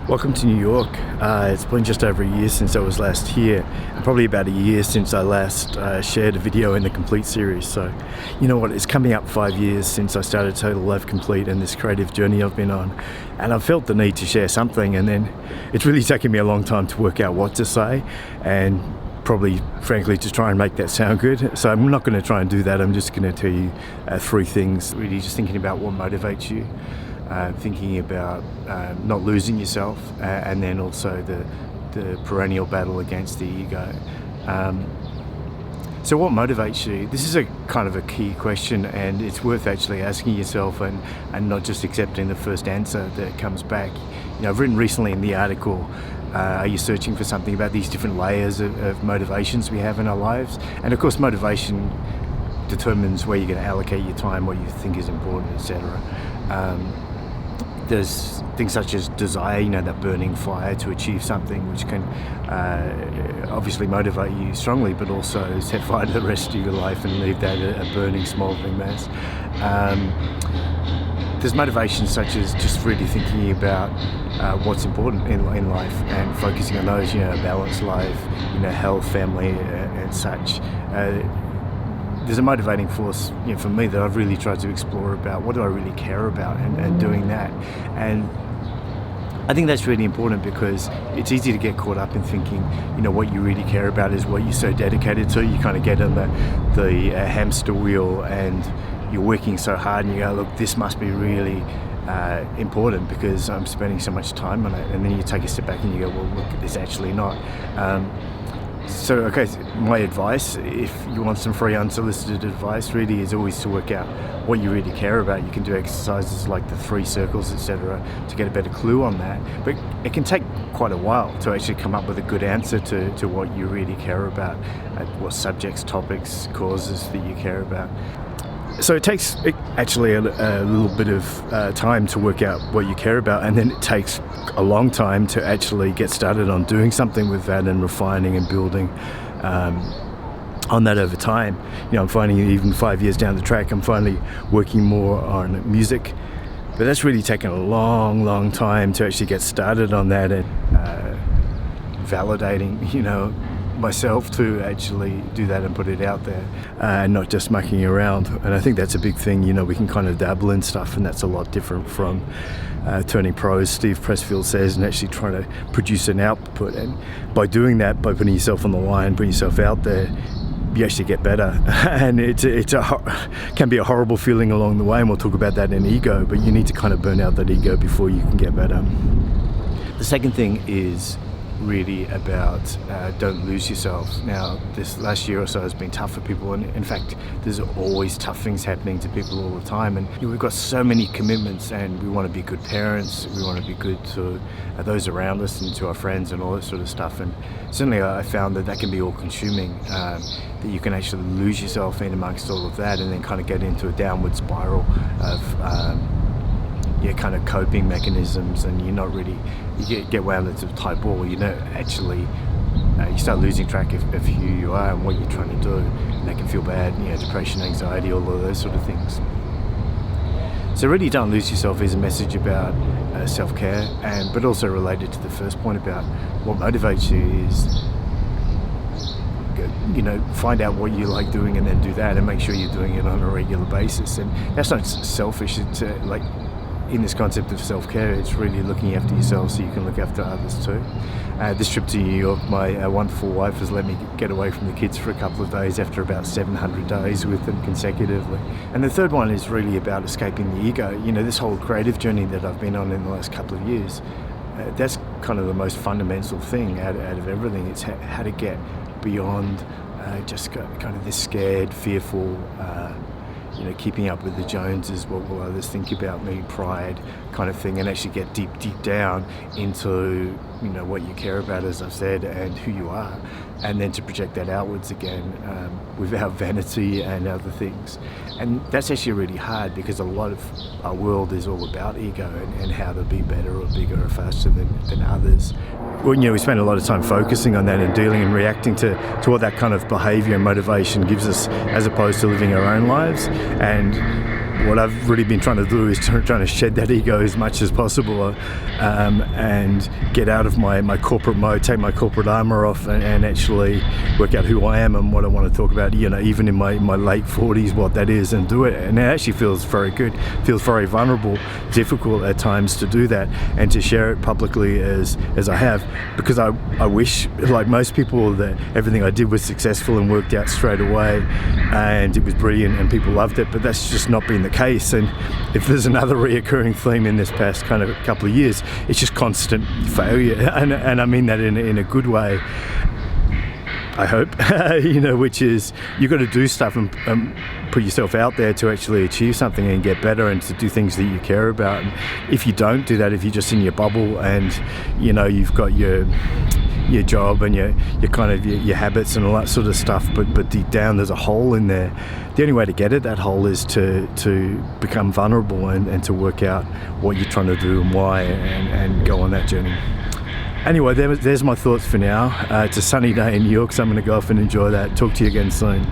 Welcome to New York. It's been just over a year since I was last here, and probably about a year since I last shared a video in the Complete series. So, you know what, it's coming up 5 years since I started Total Life Complete and this creative journey I've been on. And I've felt the need to share something, and then it's really taken me a long time to work out what to say, and probably, frankly, to try and make that sound good. So I'm not going to try and do that. I'm just going to tell you 3 things, really just thinking about what motivates you. Thinking about not losing yourself, and then also the perennial battle against the ego. So what motivates you? This is a kind of a key question, and it's worth actually asking yourself and not just accepting the first answer that comes back. You know, I've written recently in the article, are you searching for something about these different layers of motivations we have in our lives? And of course, motivation determines where you're going to allocate your time, what you think is important, etc. There's things such as desire, you know, that burning fire to achieve something, which can obviously motivate you strongly, but also set fire to the rest of your life and leave that a burning, smouldering mess. There's motivations such as just really thinking about what's important in life and focusing on those, you know, a balanced life, you know, health, family, and such. There's a motivating force, you know, for me that I've really tried to explore about what do I really care about, and doing that. And I think that's really important because it's easy to get caught up in thinking, you know, what you really care about is what you're so dedicated to. You kind of get on the hamster wheel and you're working so hard and you go, look, this must be really important because I'm spending so much time on it. And then you take a step back and you go, well, look, it's actually not. So, okay, my advice, if you want some free unsolicited advice, really is always to work out what you really care about. You can do exercises like the 3 circles, etc., to get a better clue on that. But it can take quite a while to actually come up with a good answer to what you really care about, what subjects, topics, causes that you care about. So it takes actually a little bit of time to work out what you care about, and then it takes a long time to actually get started on doing something with that and refining and building on that over time. You know, I'm finding even 5 years down the track, I'm finally working more on music, but that's really taken a long time to actually get started on that and validating, you know, myself to actually do that and put it out there, and not just mucking around. And I think that's a big thing. You know, we can kind of dabble in stuff, and that's a lot different from turning pro, as Steve Pressfield says, and actually trying to produce an output. And by doing that, by putting yourself on the line, putting yourself out there, you actually get better. And can be a horrible feeling along the way, and we'll talk about that in ego, but you need to kind of burn out that ego before you can get better. The second thing is really about don't lose yourself. Now, this last year or so has been tough for people, and in fact there's always tough things happening to people all the time, and you know, we've got so many commitments, and we want to be good parents, we want to be good to those around us and to our friends and all that sort of stuff. And certainly I found that can be all consuming, that you can actually lose yourself in amongst all of that and then kind of get into a downward spiral of kind of coping mechanisms, and you're not really, you get wound into a tight ball. You know, actually you start losing track of who you are and what you're trying to do, and that can feel bad. You know, depression, anxiety, all of those sort of things. So really, don't lose yourself is a message about self-care, but also related to the first point about what motivates you is, you know, find out what you like doing and then do that, and make sure you're doing it on a regular basis. And that's not selfish. It's like, in this concept of self-care, it's really looking after yourself so you can look after others too. This trip to New York, my wonderful wife has let me get away from the kids for a couple of days after about 700 days with them consecutively. And the third one is really about escaping the ego. You know, this whole creative journey that I've been on in the last couple of years, that's kind of the most fundamental thing out of everything. It's how to get beyond just kind of this scared, fearful, you know, keeping up with the Joneses, what will others think about me, pride kind of thing, and actually get deep down into, you know, what you care about, as I've said, and who you are, and then to project that outwards again without vanity and other things. And that's actually really hard because a lot of our world is all about ego and how to be better or bigger or faster than others. Well, you know, we spend a lot of time focusing on that and dealing and reacting to what that kind of behaviour and motivation gives us, as opposed to living our own lives. And what I've really been trying to do is trying to shed that ego as much as possible, and get out of my corporate mode, take my corporate armor off, and actually work out who I am and what I want to talk about, even in my late 40s, what that is, and do it. And it actually feels very good, feels very vulnerable, difficult at times to do that and to share it publicly as I have, because I wish, like most people, that everything I did was successful and worked out straight away and it was brilliant and people loved it, but that's just not been the case. And if there's another reoccurring theme in this past kind of couple of years, it's just constant failure, and I mean that in a good way, I hope, which is you've got to do stuff and put yourself out there to actually achieve something and get better and to do things that you care about. And if you don't do that, if you're just in your bubble and you've got your job and your kind of your habits and all that sort of stuff, but deep down there's a hole in there. The only way to get at that hole is to become vulnerable and to work out what you're trying to do and why, and go on that journey. Anyway, there's my thoughts for now. It's a sunny day in New York, so I'm going to go off and enjoy that. Talk to you again soon.